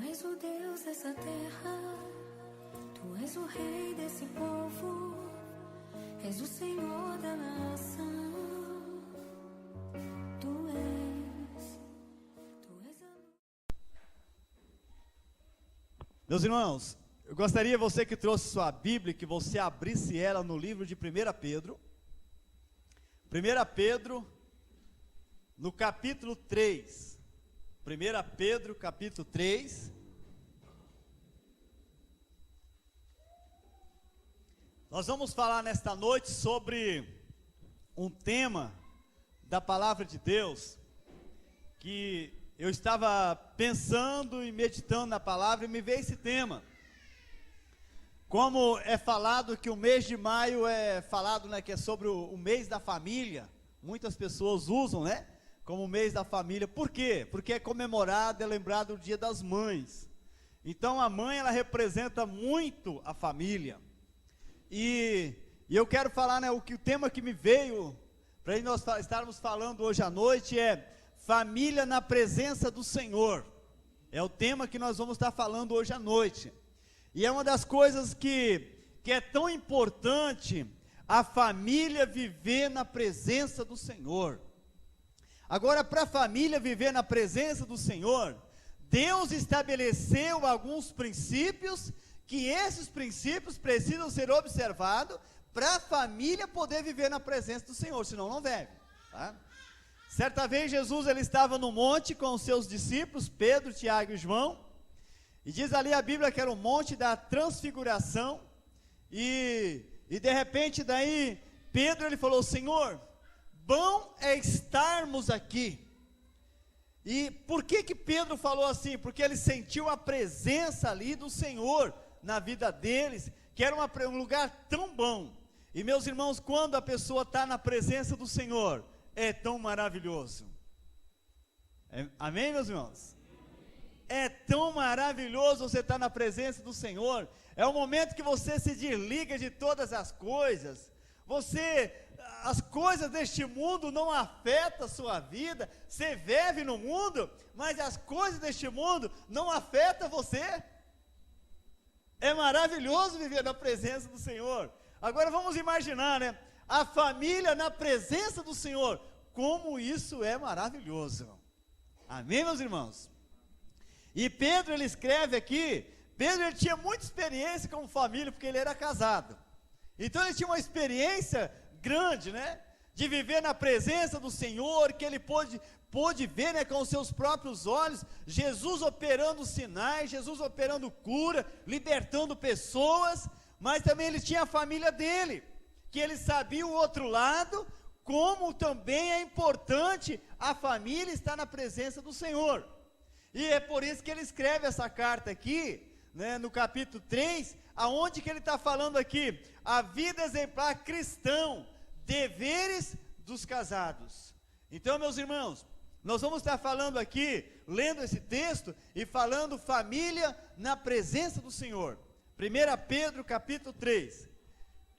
és o Deus dessa terra, Tu és o Rei desse povo, és o Senhor da nação. Tu és a... Meus irmãos, eu gostaria, você que trouxe sua Bíblia, que você abrisse ela no livro de 1 Pedro. 1 Pedro, no capítulo 3. 1 Pedro, capítulo 3. Nós vamos falar nesta noite sobre um tema da palavra de Deus, que eu estava pensando e meditando na palavra e me veio esse tema. Como é falado que o mês de maio é falado, né, que é sobre o mês da família, muitas pessoas usam, né, como o mês da família. Por quê? Porque é comemorado, é lembrado o Dia das Mães. Então a mãe, ela representa muito a família. E eu quero falar, né, o tema que me veio para nós estarmos falando hoje à noite é família na presença do Senhor. É o tema que nós vamos estar falando hoje à noite. E é uma das coisas que é tão importante, a família viver na presença do Senhor. Agora, para a família viver na presença do Senhor, Deus estabeleceu alguns princípios, que esses princípios precisam ser observados para a família poder viver na presença do Senhor, senão não deve, tá? Certa vez Jesus, ele estava no monte com os seus discípulos, Pedro, Tiago e João, e diz ali a Bíblia que era o monte da transfiguração, e de repente daí, Pedro, ele falou: Senhor, bom é estarmos aqui. E por que Pedro falou assim? Porque ele sentiu a presença ali do Senhor na vida deles, que era um lugar tão bom. E meus irmãos, quando a pessoa está na presença do Senhor, é tão maravilhoso. Amém, meus irmãos? É tão maravilhoso você estar na presença do Senhor. É o momento que você se desliga de todas as coisas. As coisas deste mundo não afetam a sua vida. Você vive no mundo, mas as coisas deste mundo não afetam você. É maravilhoso viver na presença do Senhor. Agora vamos imaginar, né? A família na presença do Senhor. Como isso é maravilhoso. Amém, meus irmãos? E Pedro, ele escreve aqui, Pedro, ele tinha muita experiência como família, porque ele era casado. Então ele tinha uma experiência grande, né, de viver na presença do Senhor, que ele pôde ver, né, com os seus próprios olhos, Jesus operando sinais, Jesus operando cura, libertando pessoas, mas também ele tinha a família dele, que ele sabia o outro lado, como também é importante a família estar na presença do Senhor. E é por isso que ele escreve essa carta aqui, né, no capítulo 3, aonde que ele está falando aqui, a vida exemplar cristão, deveres dos casados. Então, meus irmãos, nós vamos estar falando aqui, lendo esse texto, e falando família na presença do Senhor. 1 Pedro capítulo 3,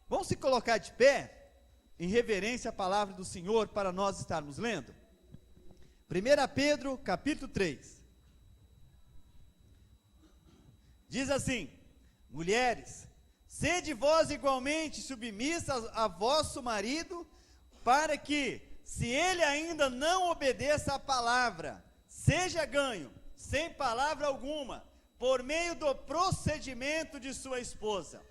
vamos se colocar de pé, em reverência à palavra do Senhor, para nós estarmos lendo. 1 Pedro capítulo 3, diz assim: mulheres, sede vós igualmente submissas a vosso marido, para que, se ele ainda não obedeça à palavra, seja ganho, sem palavra alguma, por meio do procedimento de sua esposa,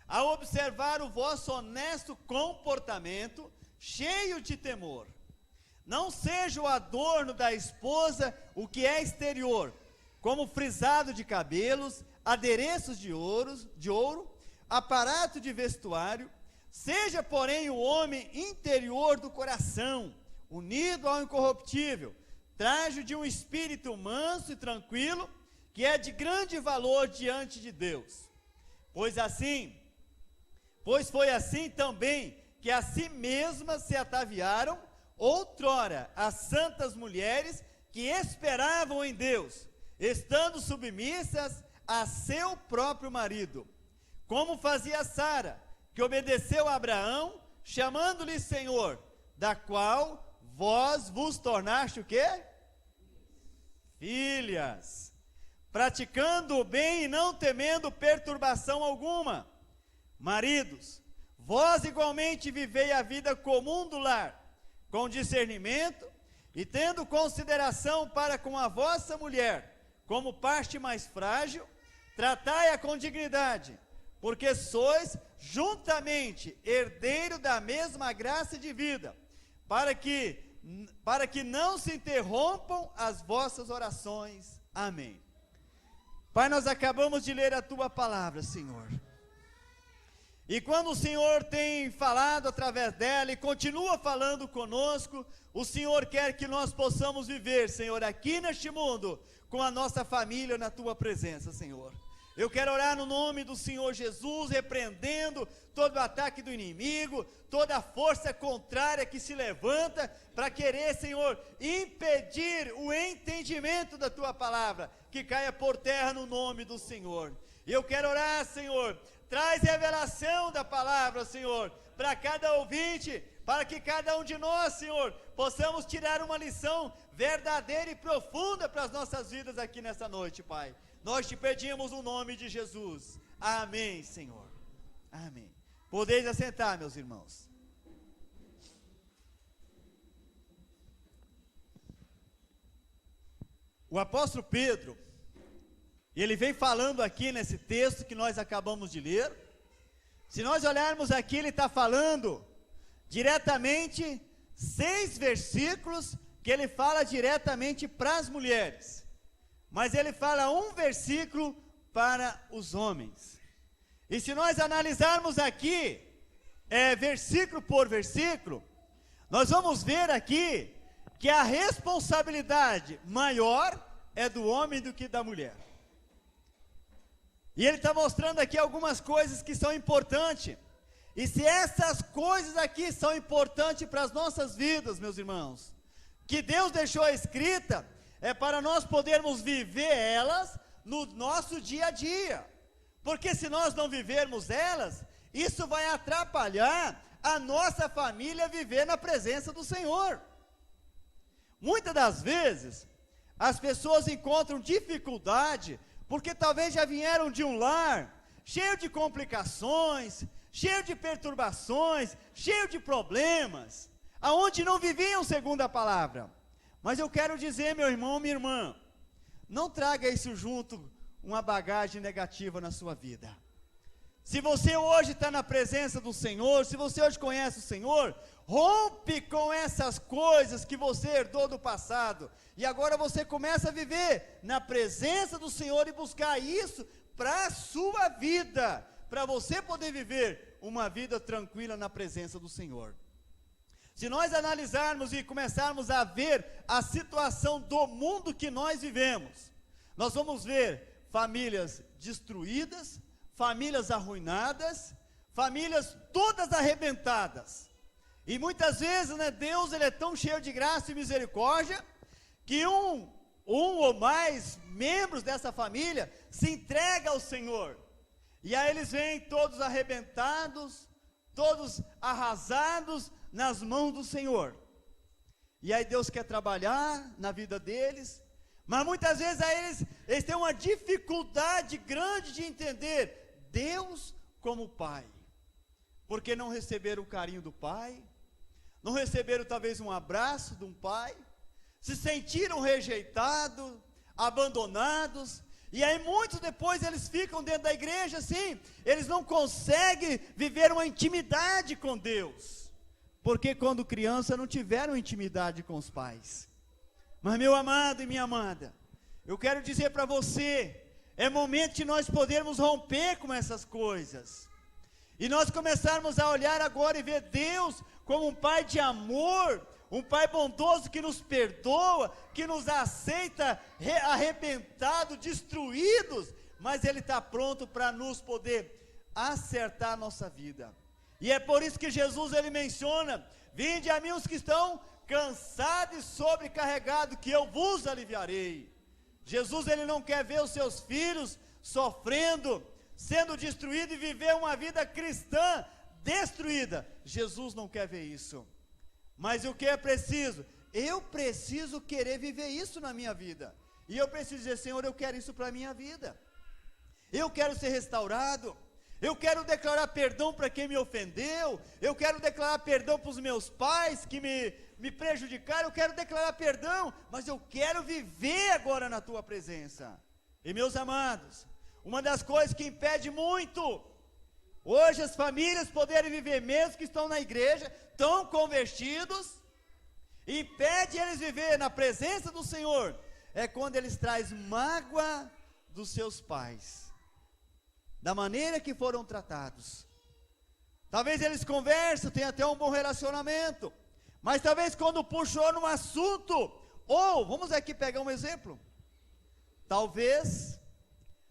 ao observar o vosso honesto comportamento, cheio de temor. Não seja o adorno da esposa o que é exterior, como frisado de cabelos, adereços de ouro, aparato de vestuário. Seja, porém, o homem interior do coração, unido ao incorruptível, traje de um espírito manso e tranquilo, que é de grande valor diante de Deus. Pois foi assim também que a si mesmas se ataviaram outrora as santas mulheres que esperavam em Deus, estando submissas a seu próprio marido, como fazia Sara, que obedeceu a Abraão, chamando-lhe Senhor, da qual vós vos tornaste o quê? Filhas. praticando o bem e não temendo perturbação alguma. Maridos, vós igualmente vivei a vida comum do lar, com discernimento e tendo consideração para com a vossa mulher, como parte mais frágil, tratai-a com dignidade, porque sois juntamente herdeiro da mesma graça de vida, para que não se interrompam as vossas orações. Amém. Pai, nós acabamos de ler a Tua palavra, Senhor. E quando o Senhor tem falado através dela e continua falando conosco, o Senhor quer que nós possamos viver, Senhor, aqui neste mundo, com a nossa família na Tua presença, Senhor. Eu quero orar no nome do Senhor Jesus, repreendendo todo o ataque do inimigo, toda a força contrária que se levanta para querer, Senhor, impedir o entendimento da Tua palavra, que caia por terra no nome do Senhor. E eu quero orar, Senhor, traz revelação da palavra, Senhor, para cada ouvinte, para que cada um de nós, Senhor, possamos tirar uma lição verdadeira e profunda para as nossas vidas aqui nessa noite, Pai. Nós te pedimos no nome de Jesus. Amém, Senhor. Amém. Podeis assentar, meus irmãos. O apóstolo Pedro, ele vem falando aqui nesse texto que nós acabamos de ler. Se nós olharmos aqui, ele está falando diretamente 6 versículos que ele fala diretamente para as mulheres, mas ele fala um versículo para os homens. E se nós analisarmos aqui, versículo por versículo, nós vamos ver aqui que a responsabilidade maior é do homem do que da mulher. E ele está mostrando aqui algumas coisas que são importantes. E se essas coisas aqui são importantes para as nossas vidas, meus irmãos, que Deus deixou escrita, é para nós podermos viver elas no nosso dia a dia. Porque se nós não vivermos elas, isso vai atrapalhar a nossa família viver na presença do Senhor. Muitas das vezes, as pessoas encontram dificuldade, porque talvez já vieram de um lar cheio de complicações, cheio de perturbações, cheio de problemas, aonde não viviam segundo a palavra. Mas eu quero dizer, meu irmão, minha irmã, não traga isso junto, uma bagagem negativa na sua vida. Se você hoje está na presença do Senhor, se você hoje conhece o Senhor, rompe com essas coisas que você herdou do passado, e agora você começa a viver na presença do Senhor e buscar isso para a sua vida, para você poder viver uma vida tranquila na presença do Senhor. Se nós analisarmos e começarmos a ver a situação do mundo que nós vivemos, nós vamos ver famílias destruídas, famílias arruinadas, famílias todas arrebentadas. E muitas vezes, Deus ele é tão cheio de graça e misericórdia, que um ou mais membros dessa família se entrega ao Senhor. E aí eles vêm todos arrebentados, todos arrasados nas mãos do Senhor. E aí Deus quer trabalhar na vida deles, mas muitas vezes aí eles têm uma dificuldade grande de entender Deus como Pai, porque não receberam o carinho do Pai, não receberam talvez um abraço de um pai, se sentiram rejeitados, abandonados, e aí muitos depois eles ficam dentro da igreja assim, eles não conseguem viver uma intimidade com Deus, porque quando criança não tiveram intimidade com os pais. Mas meu amado e minha amada, eu quero dizer para você, é momento de nós podermos romper com essas coisas, e nós começarmos a olhar agora e ver Deus como um Pai de amor, um Pai bondoso que nos perdoa, que nos aceita arrebentados, destruídos, mas Ele está pronto para nos poder acertar a nossa vida. E é por isso que Jesus ele menciona: vinde a mim os que estão cansados e sobrecarregados, que eu vos aliviarei. Jesus ele não quer ver os seus filhos sofrendo, sendo destruídos e viver uma vida cristã destruída. Jesus não quer ver isso. Mas o que é preciso? Eu preciso querer viver isso na minha vida. E eu preciso dizer, Senhor, eu quero isso para a minha vida. Eu quero ser restaurado. Eu quero declarar perdão para quem me ofendeu. Eu quero declarar perdão para os meus pais que me prejudicaram. Eu quero declarar perdão, mas eu quero viver agora na tua presença. E meus amados, uma das coisas que impede muito hoje as famílias poderem viver, mesmo que estão na igreja, estão convertidos, impede eles viver na presença do Senhor, é quando eles trazem mágoa dos seus pais, da maneira que foram tratados. Talvez eles conversam, tenham até um bom relacionamento, mas talvez quando puxou num assunto, ou, vamos aqui pegar um exemplo, talvez,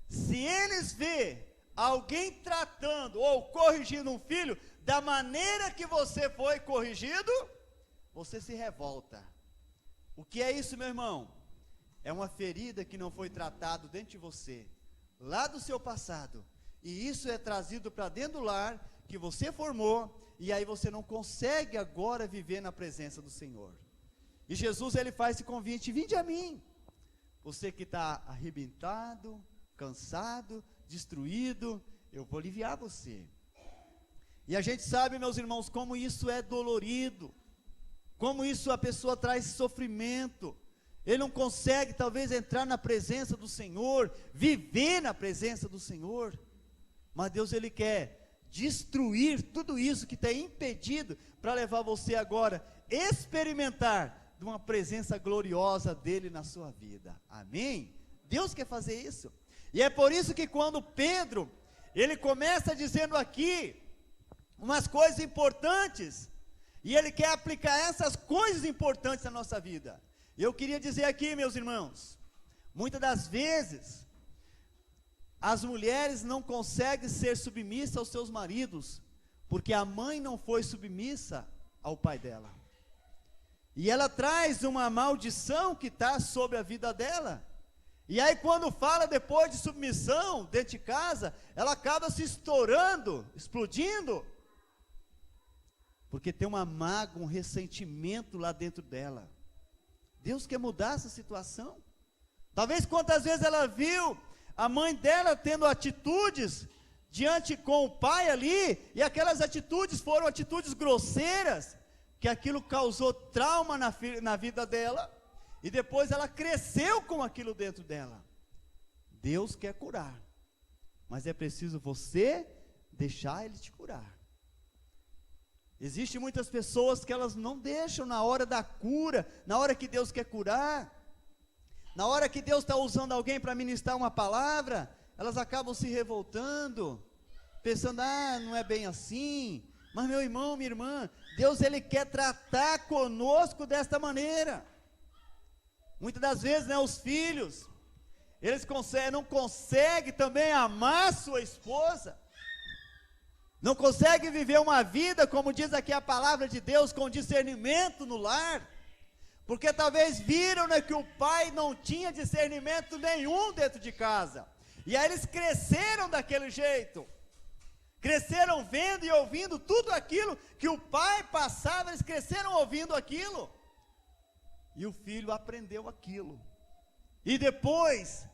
se eles vê alguém tratando ou corrigindo um filho da maneira que você foi corrigido, você se revolta. O que é isso, meu irmão? É uma ferida que não foi tratado dentro de você, lá do seu passado, e isso é trazido para dentro do lar, que você formou, e aí você não consegue agora viver na presença do Senhor. E Jesus, ele faz esse convite: vinde a mim, você que está arrebentado, cansado, destruído, eu vou aliviar você. E a gente sabe, meus irmãos, como isso é dolorido, como isso a pessoa traz sofrimento. Ele não consegue talvez entrar na presença do Senhor, viver na presença do Senhor, mas Deus, ele quer destruir tudo isso que está impedido, para levar você agora a experimentar de uma presença gloriosa dele na sua vida. Amém? Deus quer fazer isso. E é por isso que quando Pedro, ele começa dizendo aqui umas coisas importantes, e ele quer aplicar essas coisas importantes na nossa vida. Eu queria dizer aqui, meus irmãos, muitas das vezes, as mulheres não conseguem ser submissas aos seus maridos, porque a mãe não foi submissa ao pai dela. E ela traz uma maldição que está sobre a vida dela. E aí quando fala depois de submissão, dentro de casa, ela acaba se estourando, explodindo, porque tem uma mágoa, um ressentimento lá dentro dela. Deus quer mudar essa situação. Talvez quantas vezes ela viu a mãe dela tendo atitudes diante com o pai ali, e aquelas atitudes foram atitudes grosseiras, que aquilo causou trauma na vida dela, e depois ela cresceu com aquilo dentro dela. Deus quer curar, mas é preciso você deixar Ele te curar. Existem muitas pessoas que elas não deixam na hora da cura, na hora que Deus quer curar, na hora que Deus está usando alguém para ministrar uma palavra, elas acabam se revoltando, pensando, não é bem assim. Mas meu irmão, minha irmã, Deus, Ele quer tratar conosco desta maneira. Muitas das vezes, os filhos, eles não conseguem também amar sua esposa, não conseguem viver uma vida, como diz aqui a palavra de Deus, com discernimento no lar, porque talvez viram que o pai não tinha discernimento nenhum dentro de casa, e aí eles cresceram daquele jeito, cresceram vendo e ouvindo tudo aquilo que o pai passava, eles cresceram ouvindo aquilo, e o filho aprendeu aquilo, e depois,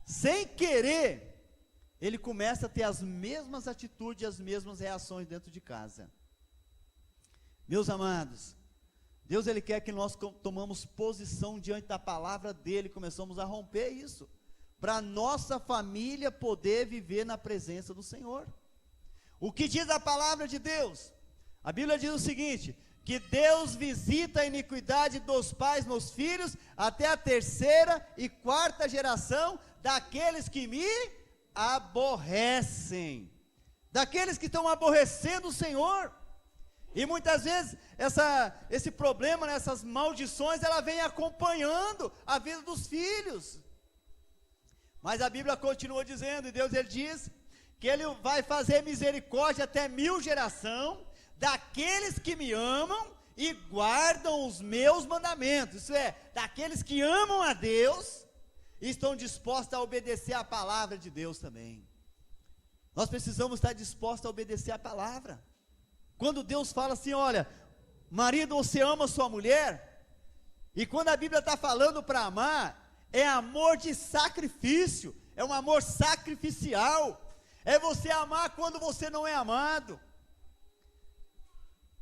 sem querer, ele começa a ter as mesmas atitudes, as mesmas reações dentro de casa. Meus amados, Deus, Ele quer que nós tomamos posição diante da palavra dEle, começamos a romper isso, para a nossa família poder viver na presença do Senhor. O que diz a palavra de Deus? A Bíblia diz o seguinte, que Deus visita a iniquidade dos pais nos filhos, até a 3ª e 4ª geração, daqueles que me aborrecem, daqueles que estão aborrecendo o Senhor. E muitas vezes esse problema, essas maldições, ela vem acompanhando a vida dos filhos. Mas a Bíblia continua dizendo, e Deus, Ele diz que Ele vai fazer misericórdia até 1000 gerações daqueles que me amam e guardam os meus mandamentos. Isso é, daqueles que amam a Deus e estão dispostos a obedecer a palavra de Deus também. Nós precisamos estar dispostos a obedecer a palavra. Quando Deus fala assim, olha, marido, você ama sua mulher, e quando a Bíblia está falando para amar, é amor de sacrifício, é um amor sacrificial, é você amar quando você não é amado,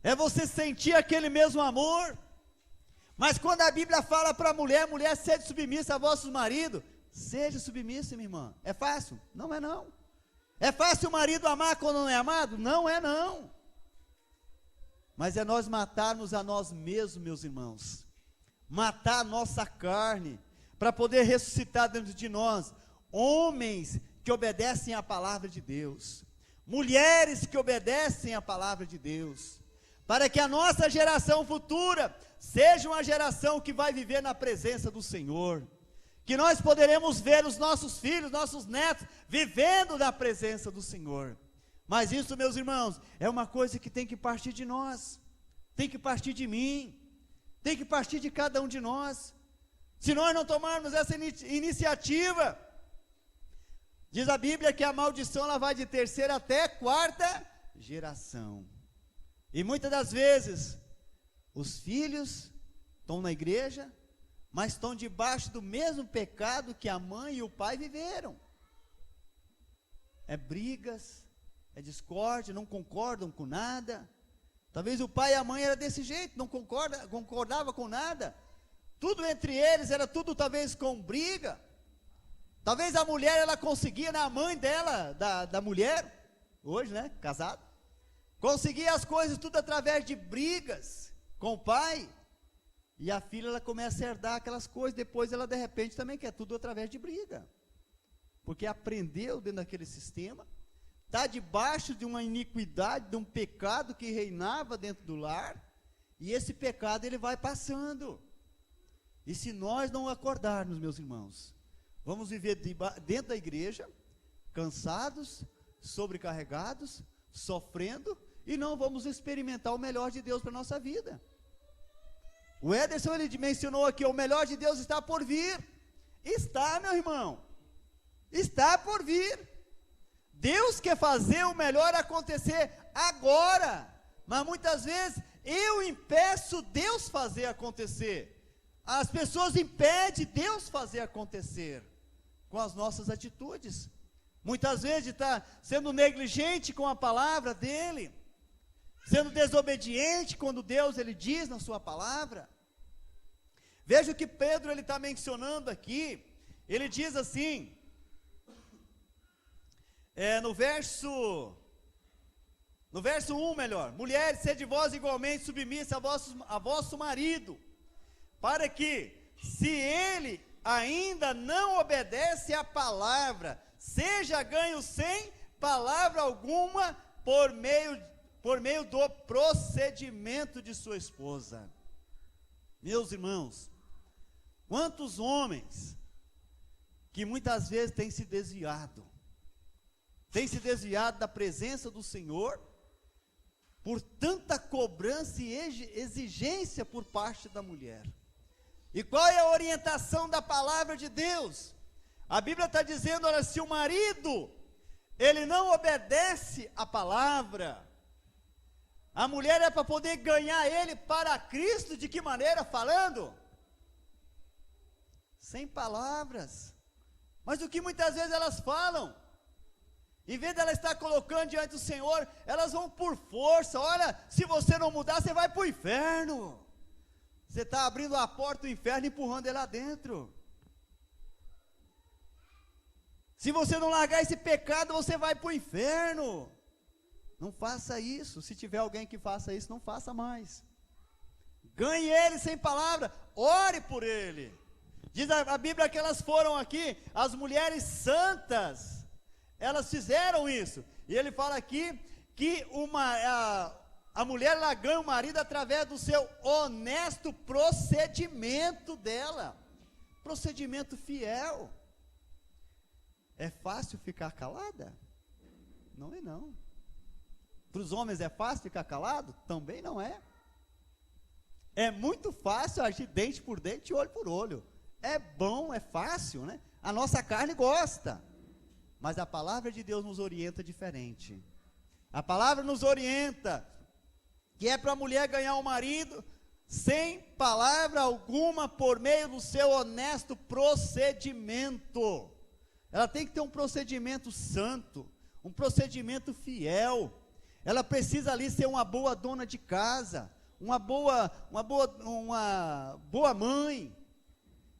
é você sentir aquele mesmo amor. Mas quando a Bíblia fala para a mulher, mulher, seja submissa a vossos maridos, seja submissa, minha irmã. É fácil? Não é não. É fácil o marido amar quando não é amado? Não é não. Mas é nós matarmos a nós mesmos, meus irmãos. Matar a nossa carne, para poder ressuscitar dentro de nós homens que obedecem à palavra de Deus, mulheres que obedecem à palavra de Deus, para que a nossa geração futura seja uma geração que vai viver na presença do Senhor, que nós poderemos ver os nossos filhos, nossos netos, vivendo na presença do Senhor. Mas isso, meus irmãos, é uma coisa que tem que partir de nós, tem que partir de mim, tem que partir de cada um de nós. Se nós não tomarmos essa iniciativa, diz a Bíblia que a maldição ela vai de terceira até quarta geração. E muitas das vezes, os filhos estão na igreja, mas estão debaixo do mesmo pecado que a mãe e o pai viveram. É brigas, é discórdia, não concordam com nada. Talvez o pai e a mãe era desse jeito, não concordava com nada. Tudo entre eles era tudo talvez com briga. Talvez a mulher ela conseguia, a mãe dela, da mulher, hoje, né, casada, conseguia as coisas tudo através de brigas com o pai. E a filha ela começa a herdar aquelas coisas, depois ela de repente também quer tudo através de briga. Porque aprendeu dentro daquele sistema, está debaixo de uma iniquidade, de um pecado que reinava dentro do lar, e esse pecado ele vai passando. E se nós não acordarmos, meus irmãos, vamos viver dentro da igreja, cansados, sobrecarregados, sofrendo, e não vamos experimentar o melhor de Deus para a nossa vida. O Ederson ele mencionou aqui, o melhor de Deus está por vir. Está, meu irmão, está por vir. Deus quer fazer o melhor acontecer agora, mas muitas vezes eu impeço Deus fazer acontecer. As pessoas impedem Deus fazer acontecer com as nossas atitudes. Muitas vezes está sendo negligente com a palavra dele, sendo desobediente quando Deus ele diz na sua palavra. Veja o que Pedro ele está mencionando aqui. Ele diz assim, no verso 1 melhor, mulheres, sede vós igualmente submissa a vosso marido, para que, se ele ainda não obedece à palavra, seja ganho sem palavra alguma, por meio do procedimento de sua esposa. Meus irmãos, quantos homens que muitas vezes têm se desviado da presença do Senhor, por tanta cobrança e exigência por parte da mulher. E qual é a orientação da palavra de Deus? A Bíblia está dizendo, olha, se o marido, ele não obedece à palavra, a mulher é para poder ganhar ele para Cristo, de que maneira? Falando? Sem palavras. Mas o que muitas vezes elas falam? Em vez de ela estar colocando diante do Senhor, elas vão por força. Olha, se você não mudar, você vai para o inferno. Você está abrindo a porta do inferno e empurrando ele lá dentro. Se você não largar esse pecado, você vai para o inferno. Não faça isso. Se tiver alguém que faça isso, não faça mais. Ganhe ele sem palavra, ore por ele. Diz a Bíblia que elas foram aqui, as mulheres santas, elas fizeram isso. E ele fala aqui que a mulher ela ganha o marido através do seu honesto procedimento dela. Procedimento fiel. É fácil ficar calada? Não é não. Para os homens é fácil ficar calado? Também não é. É muito fácil agir dente por dente, olho por olho. É bom, é fácil, né? A nossa carne gosta. Mas a palavra de Deus nos orienta diferente. A palavra nos orienta que é para a mulher ganhar o marido sem palavra alguma, por meio do seu honesto procedimento. Ela tem que ter um procedimento santo, um procedimento fiel. Ela precisa ali ser uma boa dona de casa, uma boa mãe.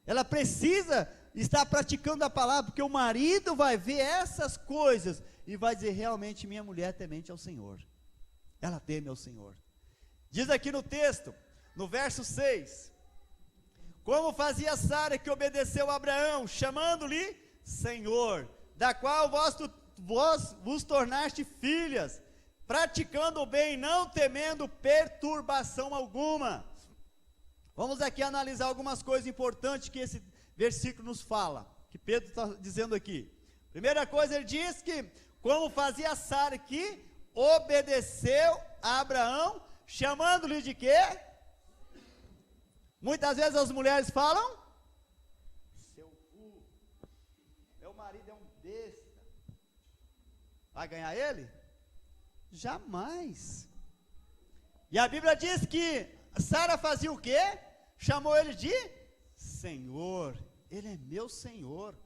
Ela precisa estar praticando a palavra, porque o marido vai ver essas coisas e vai dizer: realmente minha mulher é temente ao Senhor, ela teme ao Senhor. Diz aqui no texto, no verso 6, como fazia Sara, que obedeceu a Abraão, chamando-lhe Senhor, da qual vós vos tornaste filhas, praticando o bem, não temendo perturbação alguma. Vamos aqui analisar algumas coisas importantes que esse versículo nos fala, que Pedro está dizendo aqui. Primeira coisa, ele diz que, como fazia Sara, que obedeceu a Abraão, chamando-lhe de quê? Muitas vezes as mulheres falam: seu cu, meu marido é um besta, vai ganhar ele? Jamais. E a Bíblia diz que Sara fazia o quê? Chamou ele de Senhor. Ele é meu Senhor.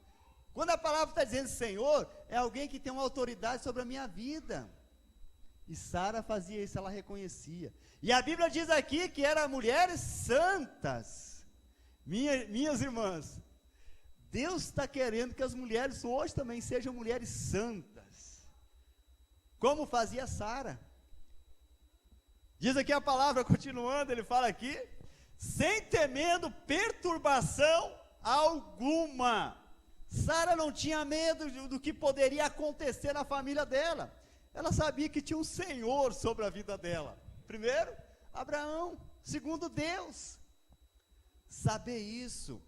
Quando a palavra está dizendo Senhor, é alguém que tem uma autoridade sobre a minha vida. E Sara fazia isso, ela reconhecia. E a Bíblia diz aqui que eram mulheres santas. Minhas irmãs, Deus está querendo que as mulheres hoje também sejam mulheres santas, como fazia Sara. Diz aqui a palavra, continuando, ele fala aqui: sem temendo perturbação alguma. Sara não tinha medo do que poderia acontecer na família dela. Ela sabia que tinha um Senhor sobre a vida dela. Primeiro, Abraão. Segundo, Deus. Saber isso.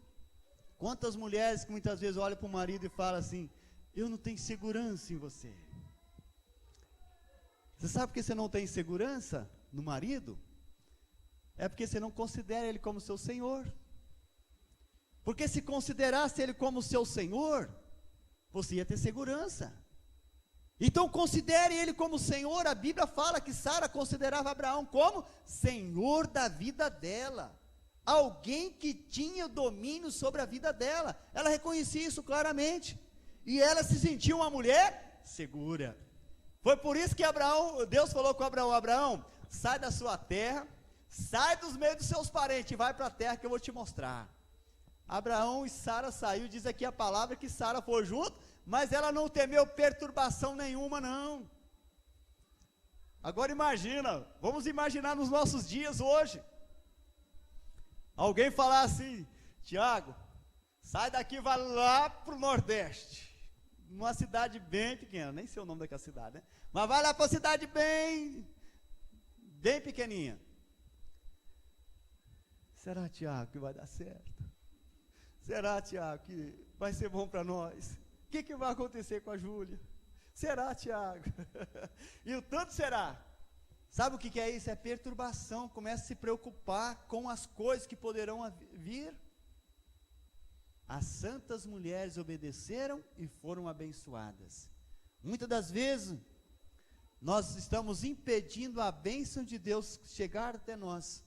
Quantas mulheres que muitas vezes olham para o marido e falam assim: eu não tenho segurança em você. Você sabe por que você não tem segurança no marido? É porque você não considera ele como seu Senhor. Porque se considerasse ele como seu Senhor, você ia ter segurança. Então considere ele como Senhor. A Bíblia fala que Sara considerava Abraão como Senhor da vida dela, alguém que tinha domínio sobre a vida dela. Ela reconhecia isso claramente, e ela se sentia uma mulher segura. Foi por isso que Deus falou com Abraão: Abraão, sai da sua terra, sai dos meios dos seus parentes e vai para a terra que eu vou te mostrar. Abraão e Sara saiu. Diz aqui a palavra que Sara foi junto, mas ela não temeu perturbação nenhuma, não. Agora imagina, vamos imaginar nos nossos dias hoje, alguém falar assim: Tiago, sai daqui e vai lá para o Nordeste, numa cidade bem pequena, nem sei o nome daquela cidade, né? Mas vai lá para uma cidade bem pequeninha. Será, Tiago, que vai dar certo? Será, Tiago, que vai ser bom para nós? O que vai acontecer com a Júlia? Será, Tiago? E o tanto será. Sabe o que é isso? É perturbação. Começa a se preocupar com as coisas que poderão vir. As santas mulheres obedeceram e foram abençoadas. Muitas das vezes, nós estamos impedindo a bênção de Deus chegar até nós.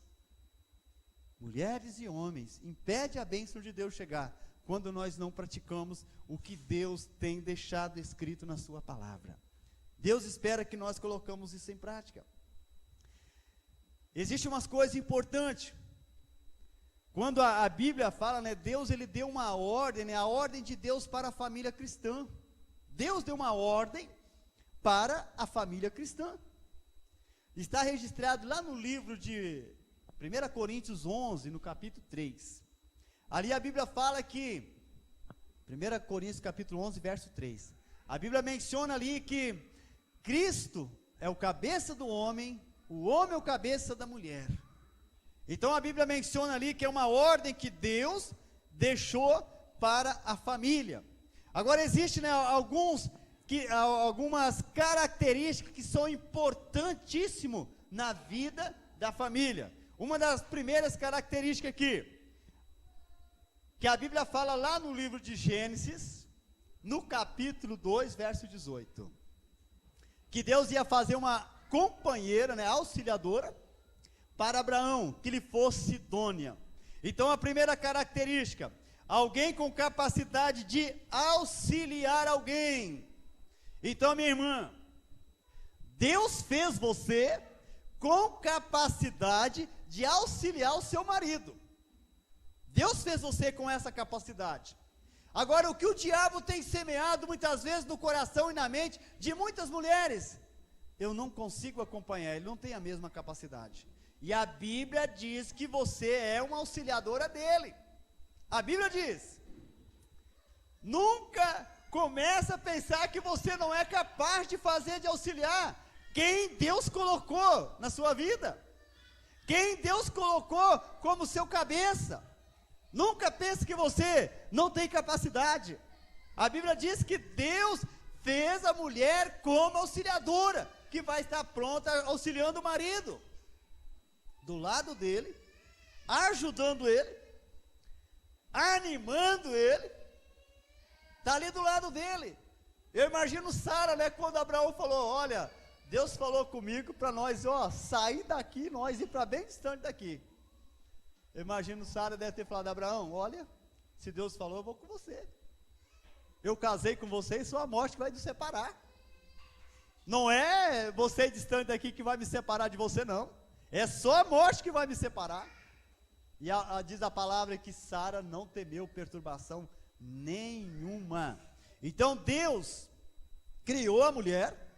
Mulheres e homens, impede a bênção de Deus chegar, quando nós não praticamos o que Deus tem deixado escrito na sua palavra. Deus espera que nós colocamos isso em prática. Existem umas coisas importantes. Quando a Bíblia fala, né, Deus ele deu uma ordem, né, a ordem de Deus para a família cristã. Deus deu uma ordem para a família cristã. Está registrado lá no livro de 1 Coríntios 11, no capítulo 3. Ali a Bíblia fala que, 1 Coríntios capítulo 11, verso 3. A Bíblia menciona ali que Cristo é o cabeça do homem, o homem é o cabeça da mulher. Então a Bíblia menciona ali que é uma ordem que Deus deixou para a família. Agora existe, né, algumas características que são importantíssimas na vida da família. Uma das primeiras características aqui, que a Bíblia fala lá no livro de Gênesis, no capítulo 2, verso 18, que Deus ia fazer uma companheira, né, auxiliadora, para Abraão que lhe fosse idônea. Então a primeira característica, alguém com capacidade de auxiliar alguém. Então, minha irmã, Deus fez você com capacidade de auxiliar o seu marido. Deus fez você com essa capacidade. Agora, o que o diabo tem semeado muitas vezes no coração e na mente de muitas mulheres, eu não consigo acompanhar, ele não tem a mesma capacidade. E a Bíblia diz que você é uma auxiliadora dele. A Bíblia diz: nunca comece a pensar que você não é capaz de fazer, de auxiliar quem Deus colocou na sua vida, quem Deus colocou como seu cabeça. Nunca pense que você não tem capacidade. A Bíblia diz que Deus fez a mulher como auxiliadora, que vai estar pronta auxiliando o marido, do lado dele, ajudando ele, animando ele, está ali do lado dele. Eu imagino Sara, né, quando Abraão falou: olha, Deus falou comigo para nós, sair daqui, nós ir para bem distante daqui. Eu imagino Sara deve ter falado: Abraão, olha, se Deus falou, eu vou com você. Eu casei com você e só a morte que vai nos separar. Não é você distante daqui que vai me separar de você, não. É só a morte que vai me separar. E diz a palavra que Sara não temeu perturbação nenhuma. Então Deus criou a mulher,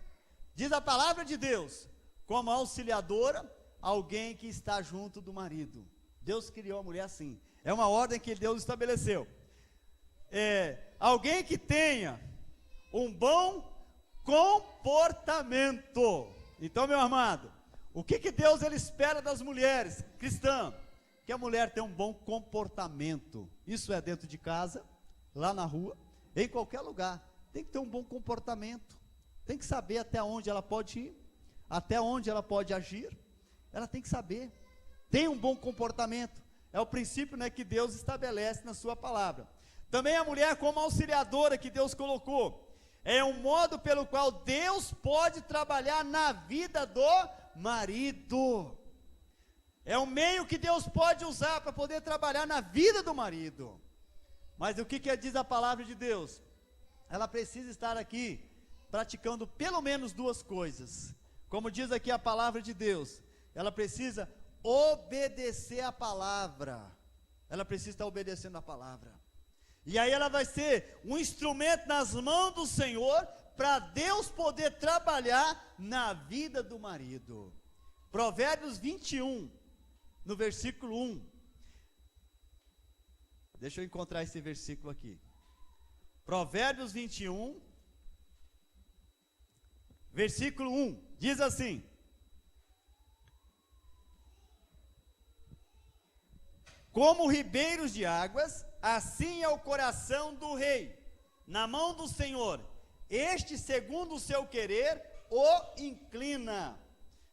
diz a palavra de Deus, como auxiliadora, alguém que está junto do marido. Deus criou a mulher assim. É uma ordem que Deus estabeleceu. Alguém que tenha um bom comportamento. Então, meu amado, o que Deus ele espera das mulheres cristãs? Que a mulher tenha um bom comportamento. Isso é dentro de casa, lá na rua, em qualquer lugar. Tem que ter um bom comportamento. Tem que saber até onde ela pode ir, até onde ela pode agir. Ela tem que saber. Tem um bom comportamento. É o princípio, né, que Deus estabelece na sua palavra. Também a mulher como auxiliadora que Deus colocou. É um modo pelo qual Deus pode trabalhar na vida do marido. É um meio que Deus pode usar para poder trabalhar na vida do marido. Mas o que diz a palavra de Deus? Ela precisa estar aqui praticando pelo menos duas coisas. Como diz aqui a palavra de Deus, ela precisa obedecer a palavra. Ela precisa estar obedecendo a palavra. E aí ela vai ser um instrumento nas mãos do Senhor, para Deus poder trabalhar na vida do marido. Provérbios 21, no versículo 1. Deixa eu encontrar esse versículo aqui. Provérbios 21, versículo 1, diz assim: como ribeiros de águas, assim é o coração do rei, na mão do Senhor, este segundo o seu querer, o inclina.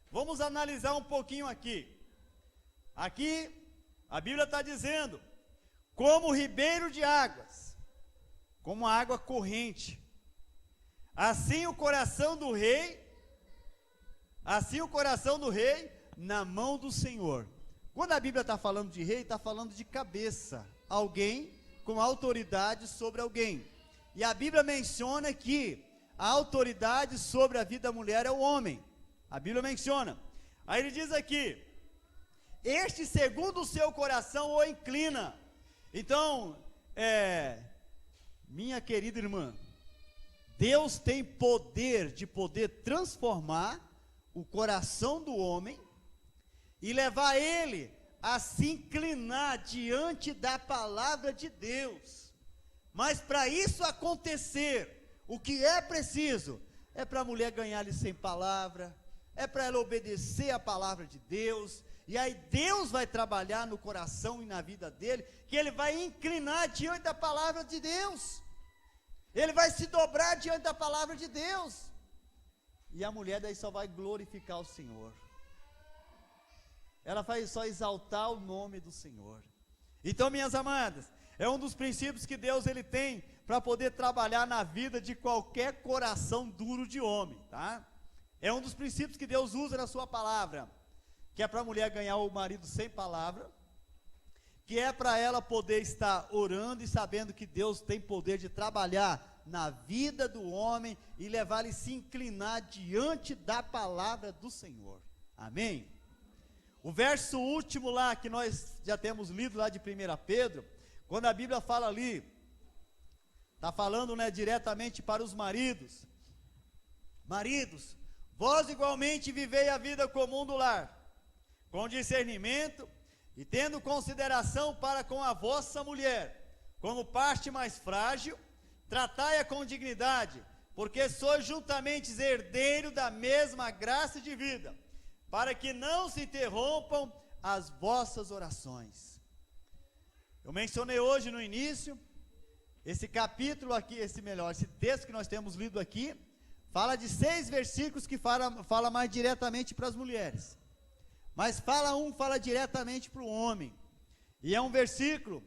Vamos analisar um pouquinho aqui. Aqui, a Bíblia está dizendo, como ribeiro de águas, como a água corrente, assim o coração do rei, na mão do Senhor. Quando a Bíblia está falando de rei, está falando de cabeça, alguém com autoridade sobre alguém. E a Bíblia menciona que a autoridade sobre a vida da mulher é o homem. A Bíblia menciona. Aí ele diz aqui: este segundo o seu coração o inclina. Então, minha querida irmã, Deus tem poder de poder transformar o coração do homem e levar ele a se inclinar diante da palavra de Deus. Mas para isso acontecer, o que é preciso? É para a mulher ganhar-lhe sem palavra, é para ela obedecer a palavra de Deus, e aí Deus vai trabalhar no coração e na vida dele, que ele vai inclinar diante da palavra de Deus, ele vai se dobrar diante da palavra de Deus, e a mulher daí só vai glorificar o Senhor. Ela vai só exaltar o nome do Senhor. Então, minhas amadas, é um dos princípios que Deus ele tem para poder trabalhar na vida de qualquer coração duro de homem, tá? É um dos princípios que Deus usa na sua palavra, que que é para a mulher ganhar o marido sem palavra, que é para ela poder estar orando e sabendo que Deus tem poder de trabalhar na vida do homem e levar ele a se inclinar diante da palavra do Senhor. Amém? O verso último lá, que nós já temos lido lá de 1 Pedro, quando a Bíblia fala ali, está falando, né, diretamente para os maridos. Maridos, vós igualmente vivei a vida comum do lar, com discernimento e tendo consideração para com a vossa mulher, como parte mais frágil, tratai-a com dignidade, porque sois juntamente herdeiro da mesma graça de vida, para que não se interrompam as vossas orações. Eu mencionei hoje no início, esse capítulo aqui, esse texto que nós temos lido aqui, fala de 6 versículos que fala mais diretamente para as mulheres. Mas fala diretamente para o homem. E é um versículo,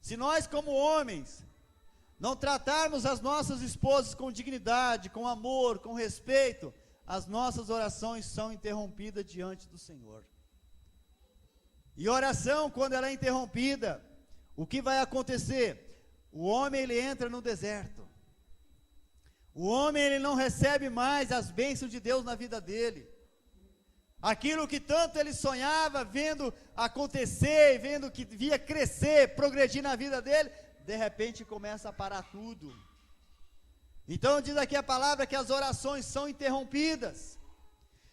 se nós como homens, não tratarmos as nossas esposas com dignidade, com amor, com respeito, as nossas orações são interrompidas diante do Senhor. E oração, quando ela é interrompida, o que vai acontecer? O homem, ele entra no deserto. O homem, ele não recebe mais as bênçãos de Deus na vida dele. Aquilo que tanto ele sonhava, vendo acontecer, vendo que via crescer, progredir na vida dele, de repente começa a parar tudo. Então diz aqui a palavra que as orações são interrompidas.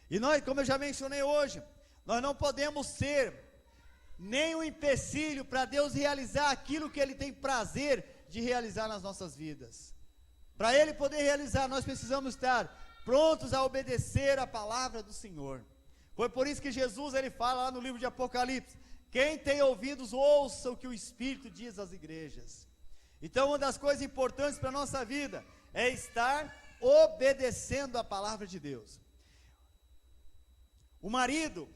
E nós, como eu já mencionei hoje, nós não podemos ser nem um empecilho para Deus realizar aquilo que Ele tem prazer de realizar nas nossas vidas. Para Ele poder realizar, nós precisamos estar prontos a obedecer a palavra do Senhor. Foi por isso que Jesus, ele fala lá no livro de Apocalipse, quem tem ouvidos, ouça o que o Espírito diz às igrejas. Então, uma das coisas importantes para a nossa vida é estar obedecendo a palavra de Deus. O marido,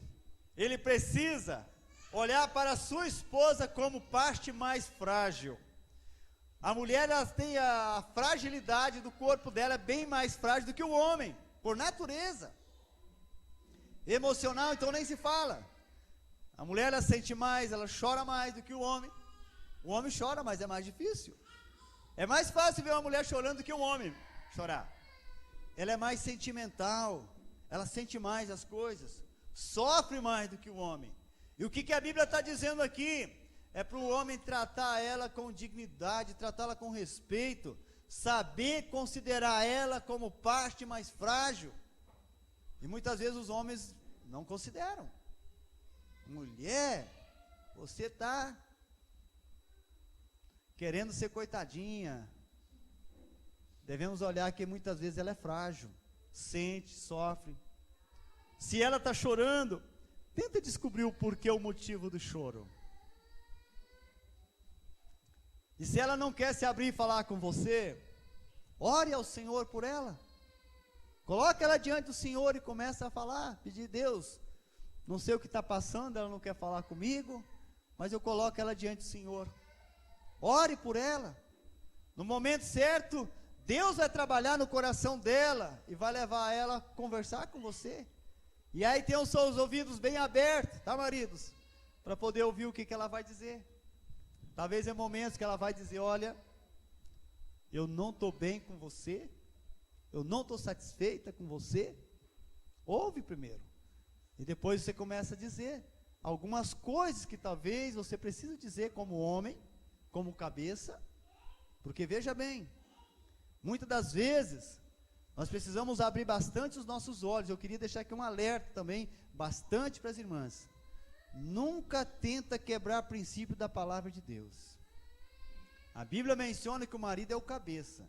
ele precisa olhar para a sua esposa como parte mais frágil. A mulher, ela tem a fragilidade do corpo dela bem mais frágil do que o homem, por natureza. Emocional, então nem se fala. A mulher, ela sente mais, ela chora mais do que o homem. O homem chora, mas é mais difícil. É mais fácil ver uma mulher chorando do que um homem chorar. Ela é mais sentimental, ela sente mais as coisas, sofre mais do que o homem. E o que a Bíblia está dizendo aqui? É para o homem tratar ela com dignidade, tratá-la com respeito, saber considerar ela como parte mais frágil. E muitas vezes os homens não consideram. Mulher, você está querendo ser coitadinha. Devemos olhar que muitas vezes ela é frágil, sente, sofre. Se ela está chorando, tenta descobrir o porquê, o motivo do choro. E se ela não quer se abrir e falar com você, ore ao Senhor por ela. Coloque ela diante do Senhor e começa a falar, pedir: Deus, não sei o que está passando, ela não quer falar comigo, mas eu coloco ela diante do Senhor. Ore por ela. No momento certo, Deus vai trabalhar no coração dela e vai levar ela a conversar com você. E aí tem os seus ouvidos bem abertos, tá, maridos? Para poder ouvir o que ela vai dizer. Talvez em momentos que ela vai dizer: olha, eu não estou bem com você, eu não estou satisfeita com você. Ouve primeiro, e depois você começa a dizer algumas coisas que talvez você precise dizer como homem, como cabeça, porque veja bem, muitas das vezes nós precisamos abrir bastante os nossos olhos. Eu queria deixar aqui um alerta também, bastante para as irmãs. Nunca tenta quebrar o princípio da palavra de Deus. A Bíblia menciona que o marido é o cabeça.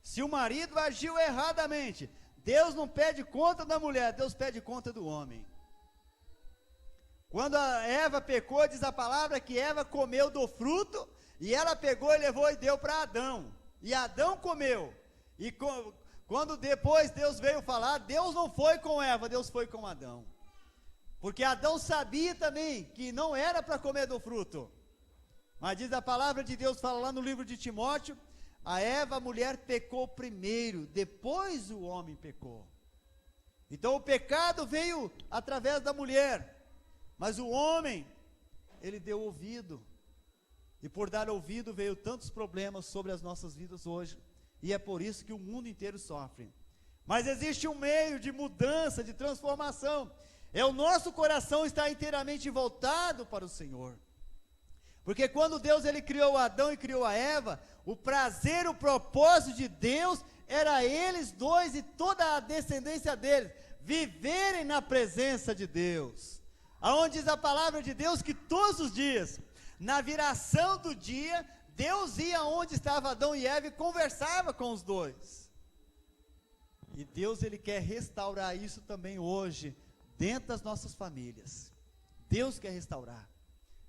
Se o marido agiu erradamente, Deus não pede conta da mulher, Deus pede conta do homem. Quando a Eva pecou, diz a palavra que Eva comeu do fruto, e ela pegou e levou e deu para Adão, e Adão comeu. E quando depois Deus veio falar, Deus não foi com Eva, Deus foi com Adão. Porque Adão sabia também que não era para comer do fruto. Mas diz a palavra de Deus, fala lá no livro de Timóteo, a Eva, a mulher, pecou primeiro, depois o homem pecou. Então o pecado veio através da mulher. Mas o homem, ele deu ouvido. E por dar ouvido veio tantos problemas sobre as nossas vidas hoje. E é por isso que o mundo inteiro sofre. Mas existe um meio de mudança, de transformação. É o nosso coração estar inteiramente voltado para o Senhor. Porque quando Deus ele criou Adão e criou a Eva, o prazer, o propósito de Deus era eles dois e toda a descendência deles viverem na presença de Deus. Aonde diz a palavra de Deus que todos os dias, na viração do dia, Deus ia onde estava Adão e Eva e conversava com os dois. E Deus ele quer restaurar isso também hoje, dentro das nossas famílias. Deus quer restaurar.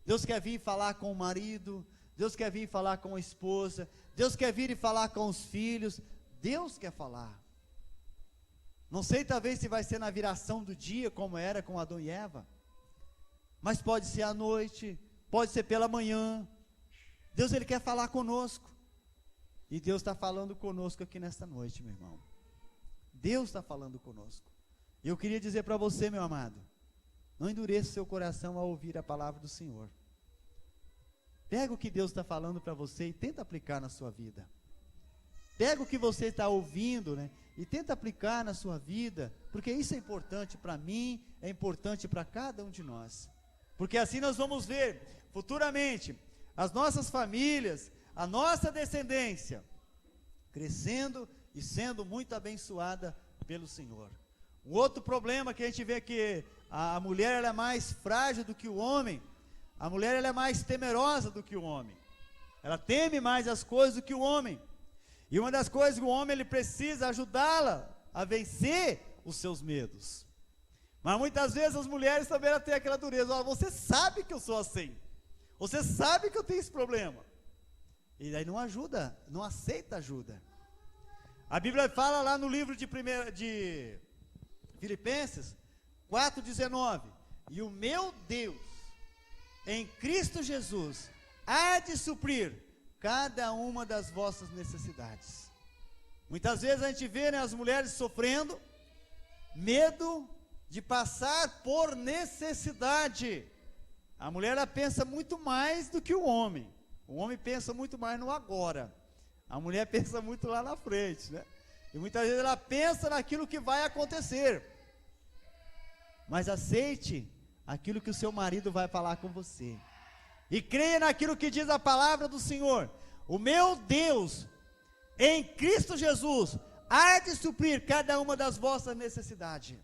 Deus quer vir falar com o marido, Deus quer vir falar com a esposa, Deus quer vir e falar com os filhos, Deus quer falar. Não sei talvez se vai ser na viração do dia, como era com Adão e Eva, mas pode ser à noite, pode ser pela manhã. Deus ele quer falar conosco, e Deus está falando conosco aqui nesta noite, meu irmão. Deus está falando conosco. E eu queria dizer para você, meu amado, não endureça o seu coração ao ouvir a palavra do Senhor. Pega o que Deus está falando para você e tenta aplicar na sua vida. Pega o que você está ouvindo, né, e tenta aplicar na sua vida, porque isso é importante para mim, é importante para cada um de nós. Porque assim nós vamos ver, futuramente, as nossas famílias, a nossa descendência, crescendo e sendo muito abençoada pelo Senhor. Um outro problema que a gente vê que a mulher ela é mais frágil do que o homem. A mulher ela é mais temerosa do que o homem. Ela teme mais as coisas do que o homem. E uma das coisas que o homem ele precisa ajudá-la a vencer os seus medos. Mas muitas vezes as mulheres também ela têm aquela dureza. Olha, você sabe que eu sou assim. Você sabe que eu tenho esse problema. E daí não ajuda, não aceita ajuda. A Bíblia fala lá no livro de Filipenses 4,19, e o meu Deus, em Cristo Jesus, há de suprir cada uma das vossas necessidades. Muitas vezes a gente vê, né, as mulheres sofrendo, medo de passar por necessidade. A mulher ela pensa muito mais do que o homem pensa muito mais no agora, a mulher pensa muito lá na frente, né? E muitas vezes ela pensa naquilo que vai acontecer. Mas aceite aquilo que o seu marido vai falar com você. E creia naquilo que diz a palavra do Senhor. O meu Deus, em Cristo Jesus, há de suprir cada uma das vossas necessidades.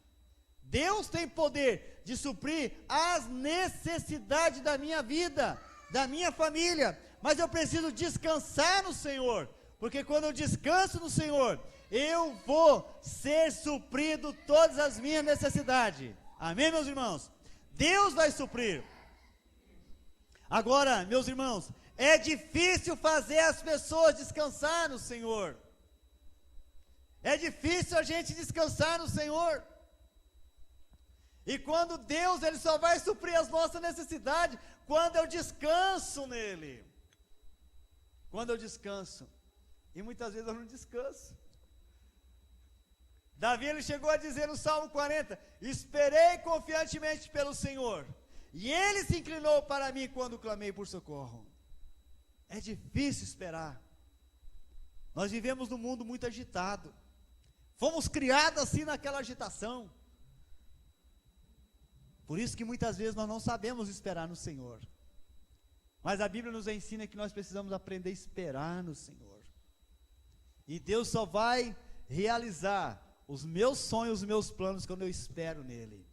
Deus tem poder de suprir as necessidades da minha vida, da minha família. Mas eu preciso descansar no Senhor. Porque quando eu descanso no Senhor, eu vou ser suprido todas as minhas necessidades. Amém, meus irmãos? Deus vai suprir. Agora, meus irmãos, é difícil fazer as pessoas descansar no Senhor. É difícil a gente descansar no Senhor. E quando Deus, Ele só vai suprir as nossas necessidades quando eu descanso nele. Quando eu descanso. E muitas vezes eu não descanso. Davi ele chegou a dizer no Salmo 40, esperei confiantemente pelo Senhor, e Ele se inclinou para mim quando clamei por socorro. É difícil esperar. Nós vivemos num mundo muito agitado, fomos criados assim naquela agitação, por isso que muitas vezes nós não sabemos esperar no Senhor, mas a Bíblia nos ensina que nós precisamos aprender a esperar no Senhor, e Deus só vai realizar os meus sonhos, os meus planos, quando eu espero nele.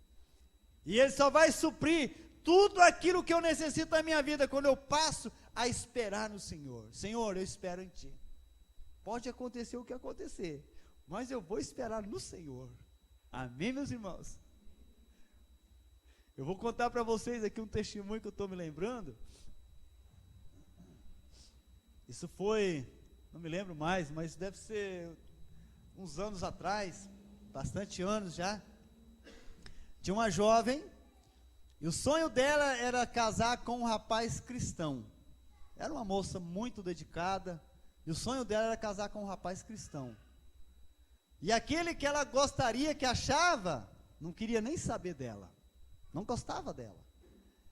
E Ele só vai suprir tudo aquilo que eu necessito na minha vida, quando eu passo a esperar no Senhor. Senhor, eu espero em Ti. Pode acontecer o que acontecer, mas eu vou esperar no Senhor. Amém, meus irmãos? Eu vou contar para vocês aqui um testemunho que eu estou me lembrando. Isso foi, não me lembro mais, mas deve ser uns anos atrás, bastante anos já, de uma jovem, e o sonho dela era casar com um rapaz cristão. Era uma moça muito dedicada, e o sonho dela era casar com um rapaz cristão. E aquele que ela gostaria, que achava, não queria nem saber dela, não gostava dela.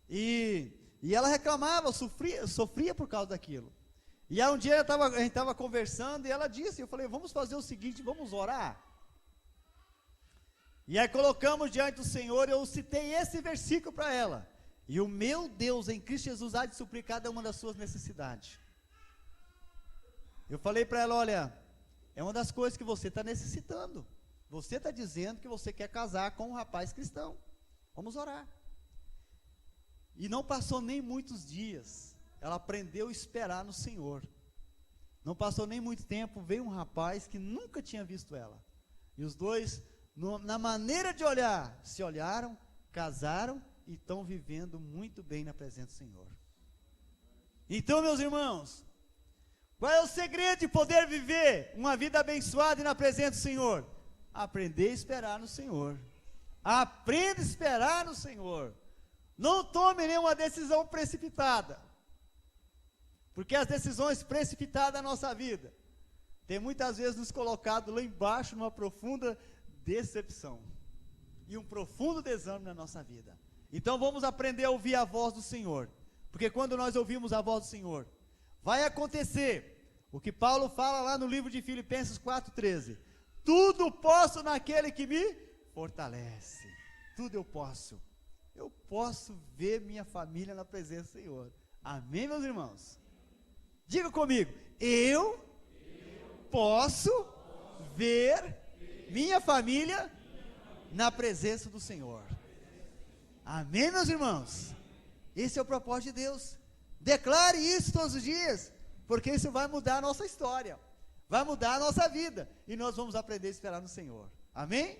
E ela reclamava, sofria por causa daquilo. E aí um dia a gente estava conversando e ela disse, eu falei, vamos fazer o seguinte, vamos orar. E aí colocamos diante do Senhor, eu citei esse versículo para ela. E o meu Deus em Cristo Jesus há de suprir cada uma das suas necessidades. Eu falei para ela, olha, é uma das coisas que você está necessitando. Você está dizendo que você quer casar com um rapaz cristão. Vamos orar. E não passou nem muitos dias, ela aprendeu a esperar no Senhor. Não passou nem muito tempo, veio um rapaz que nunca tinha visto ela. E os dois, na maneira de olhar, se olharam, casaram e estão vivendo muito bem na presença do Senhor. Então, meus irmãos, qual é o segredo de poder viver uma vida abençoada e na presença do Senhor? Aprender a esperar no Senhor. Aprenda a esperar no Senhor. Não tome nenhuma decisão precipitada. Porque as decisões precipitadas da nossa vida tem muitas vezes nos colocado lá embaixo numa profunda decepção e um profundo desânimo na nossa vida. Então vamos aprender a ouvir a voz do Senhor. Porque quando nós ouvimos a voz do Senhor, vai acontecer o que Paulo fala lá no livro de Filipenses 4,13. Tudo posso naquele que me fortalece. Tudo eu posso. Eu posso ver minha família na presença do Senhor. Amém, meus irmãos? Diga comigo. Eu posso ver minha família na presença do Senhor. Amém, meus irmãos? Esse é o propósito de Deus. Declare isso todos os dias, porque isso vai mudar a nossa história, vai mudar a nossa vida, e nós vamos aprender a esperar no Senhor. Amém?